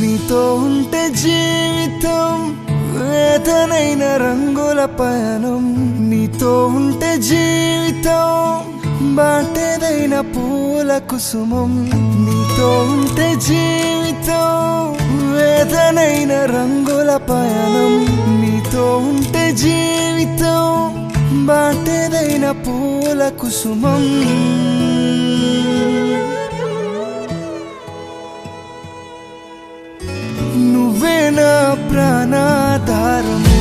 నీతో ఉంటే జీవితం వేదనైన రంగుల పయనం, నీతో ఉంటే జీవితం బాటేదైన పూల కుసుమం, నీతో ఉంటే జీవితం వేదనైన రంగుల పయనం, నీతో ఉంటే జీవితం బాటేదైన పూల కుసుమం. నువ్వే నా ప్రాణాధారం.